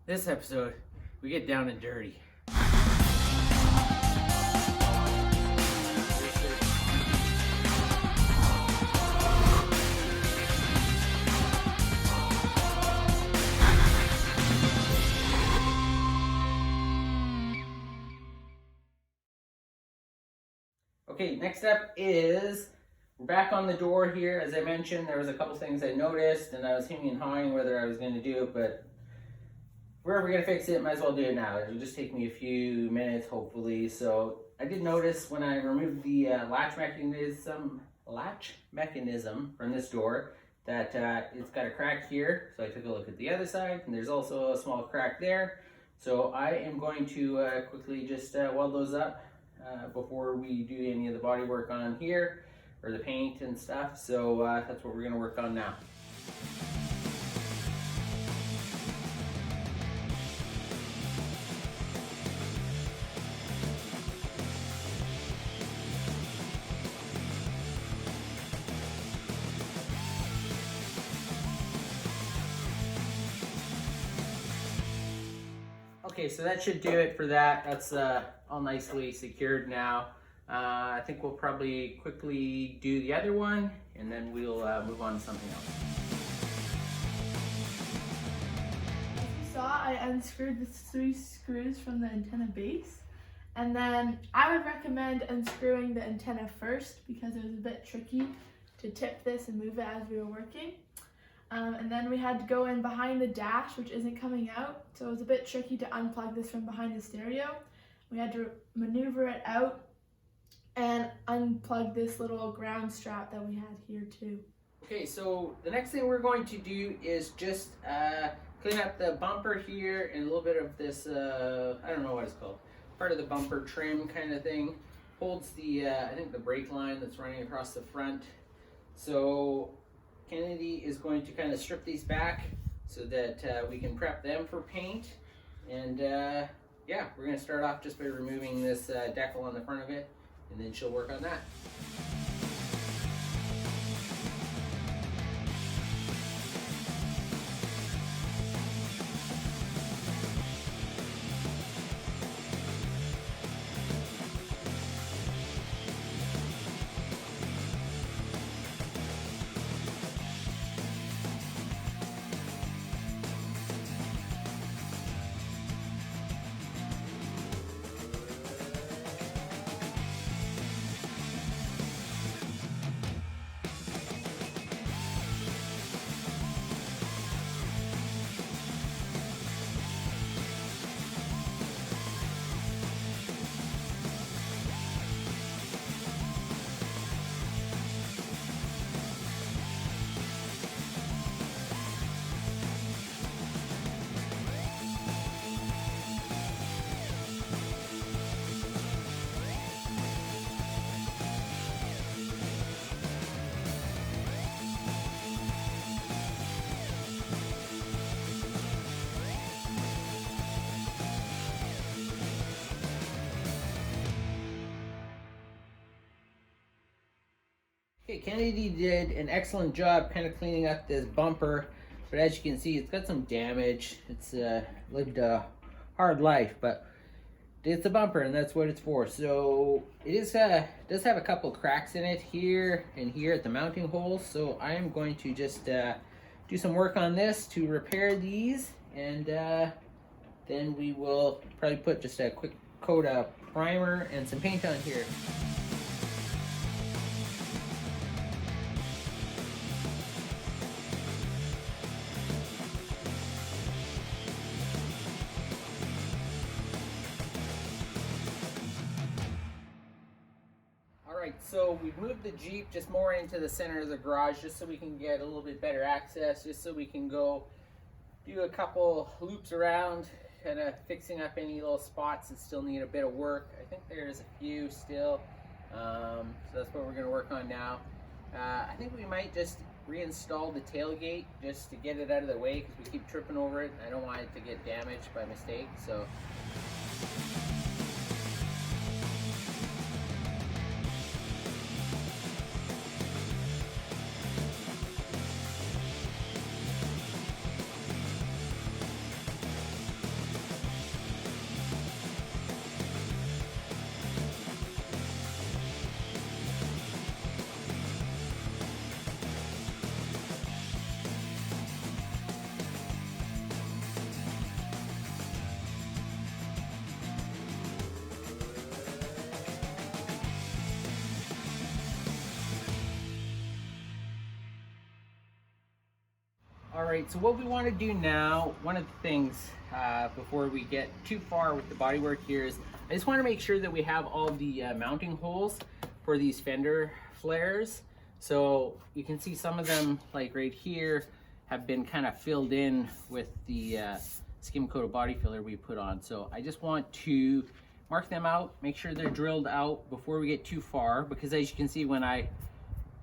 This episode, we get down and dirty. Okay, next up is we're back on the door here. As I mentioned, there was a couple things I noticed, and I was hemming and hawing whether I was going to do it, but if we're ever going to fix it, might as well do it now. It'll just take me a few minutes, hopefully. So I did notice when I removed the latch mechanism from this door that it's got a crack here. So I took a look at the other side, and there's also a small crack there. So I am going to quickly just weld those up before we do any of the body work on here, or the paint and stuff. So that's what we're going to work on now. Okay, so that should do it for that. That's all nicely secured now. I think we'll probably quickly do the other one, and then we'll move on to something else. As you saw, I unscrewed the 3 screws from the antenna base, and then I would recommend unscrewing the antenna first because it was a bit tricky to tip this and move it as we were working. And then we had to go in behind the dash, which isn't coming out, so it was a bit tricky to unplug this from behind the stereo. We had to maneuver it out and unplug this little ground strap that we had here too. Okay, so the next thing we're going to do is just clean up the bumper here and a little bit of this, I don't know what it's called, part of the bumper trim kind of thing. Holds the, I think the brake line that's running across the front. So Kennedy is going to kind of strip these back so that we can prep them for paint. And yeah, we're going to start off just by removing this decal on the front of it, and then she'll work on that. Okay, Kennedy did an excellent job kind of cleaning up this bumper, but as you can see, it's got some damage. It's lived a hard life, but it's a bumper, and that's what it's for. So it is does have a couple cracks in it here and here at the mounting holes. So I am going to just do some work on this to repair these, and then we will probably put just a quick coat of primer and some paint on here. So we've moved the Jeep just more into the center of the garage just so we can get a little bit better access, just so we can go do a couple loops around, kind of fixing up any little spots that still need a bit of work. I think there's a few still, so that's what we're going to work on now. I think we might just reinstall the tailgate just to get it out of the way because we keep tripping over it. I don't want it to get damaged by mistake, so. Alright, so what we want to do now, one of the things before we get too far with the bodywork here is I just want to make sure that we have all the mounting holes for these fender flares. So you can see some of them, like right here, have been kind of filled in with the skim coated body filler we put on. So I just want to mark them out, make sure they're drilled out before we get too far, because as you can see when I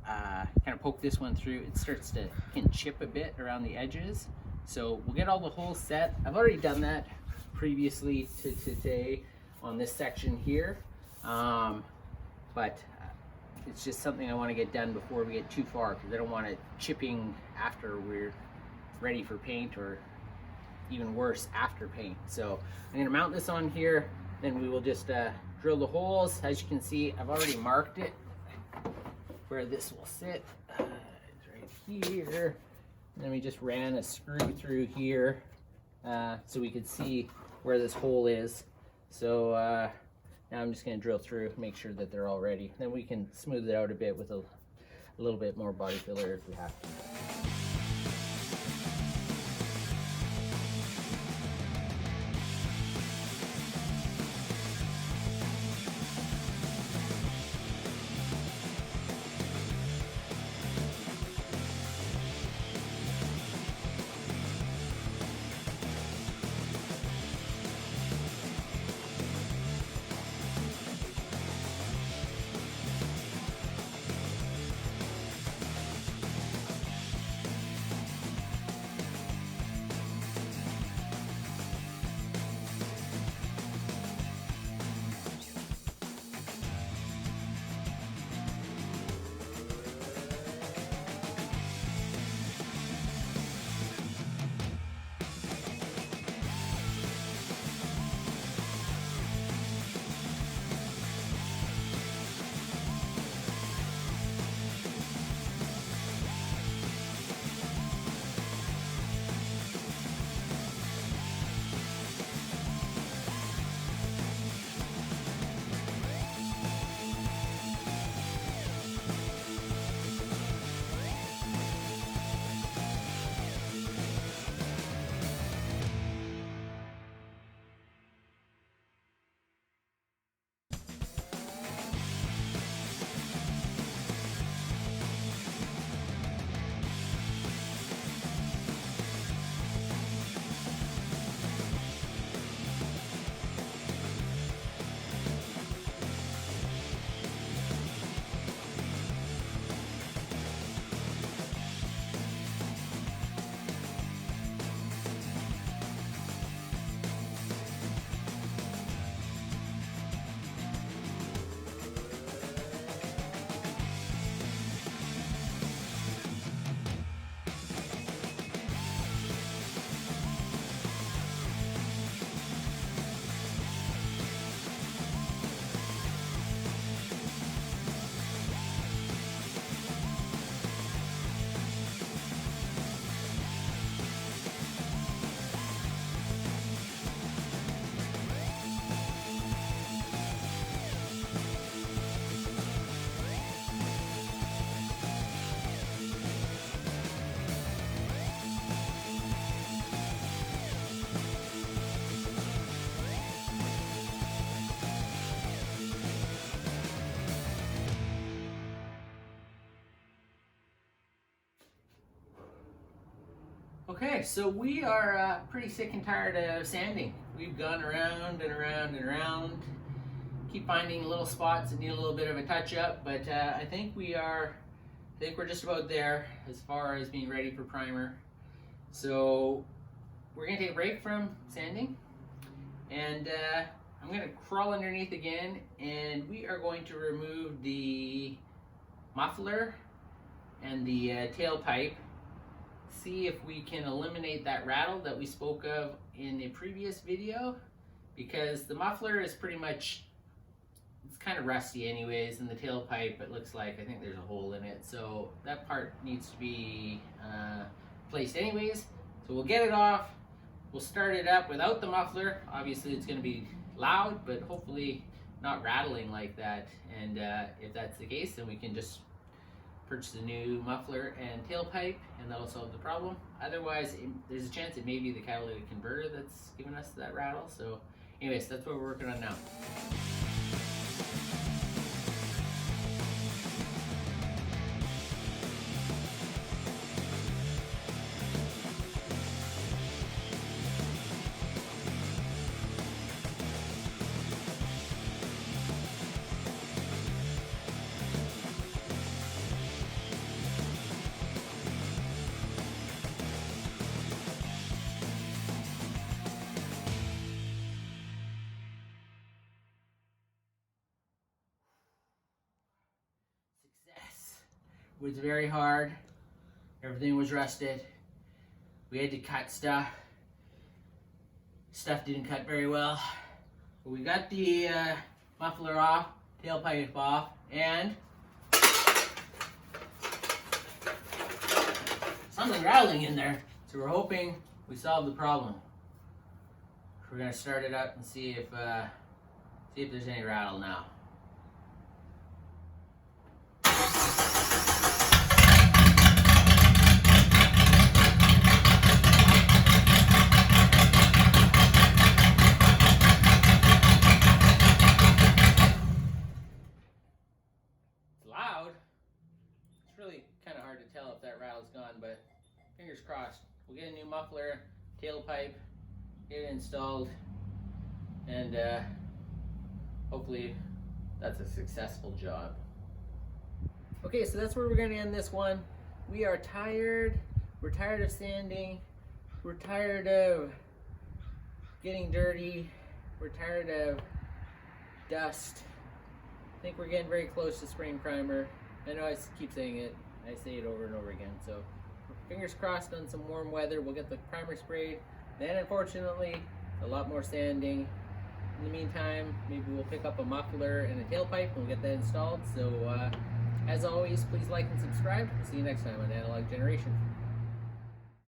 kind of poke this one through, it starts to chip a bit around the edges. So we'll get all the holes set. I've already done that previously to today on this section here, but it's just something I want to get done before we get too far, because I don't want it chipping after we're ready for paint, or even worse, after paint. So I'm going to mount this on here, then we will just drill the holes. As you can see, I've already marked it where this will sit. It's right here. And then we just ran a screw through here so we could see where this hole is. So now I'm just going to drill through, make sure that they're all ready. Then we can smooth it out a bit with a little bit more body filler if we have to. Okay, so we are pretty sick and tired of sanding. We've gone around and around and around, keep finding little spots that need a little bit of a touch up, but I think we're just about there as far as being ready for primer. So we're gonna take a break from sanding, and I'm gonna crawl underneath again, and we are going to remove the muffler and the tailpipe. See if we can eliminate that rattle that we spoke of in a previous video, because the muffler is pretty much, it's kind of rusty anyways, and the tailpipe, it looks like, I think there's a hole in it, so that part needs to be placed anyways. So we'll get it off, we'll start it up without the muffler. Obviously it's going to be loud, but hopefully not rattling like that, and if that's the case, then we can just purchase a new muffler and tailpipe, and that'll solve the problem. Otherwise, there's a chance it may be the catalytic converter that's giving us that rattle. So anyways, that's what we're working on now. Success. It was very hard. Everything was rusted. We had to cut stuff. Stuff didn't cut very well. But we got the muffler off, tailpipe off, and something rattling in there. So we're hoping we solved the problem. We're gonna start it up and see if there's any rattle now. Loud. It's really kind of hard to tell if that rattle's gone, but fingers crossed. We'll get a new muffler, tailpipe, get it installed, and hopefully that's a successful job. Okay, so that's where we're going to end this one. We are tired. We're tired of sanding. We're tired of getting dirty. We're tired of dust. I think we're getting very close to spraying primer. I know I keep saying it. I say it over and over again. So fingers crossed on some warm weather. We'll get the primer sprayed. Then unfortunately, a lot more sanding. In the meantime, maybe we'll pick up a muffler and a tailpipe and we'll get that installed. So as always, please like and subscribe. See you next time on Analog Generation.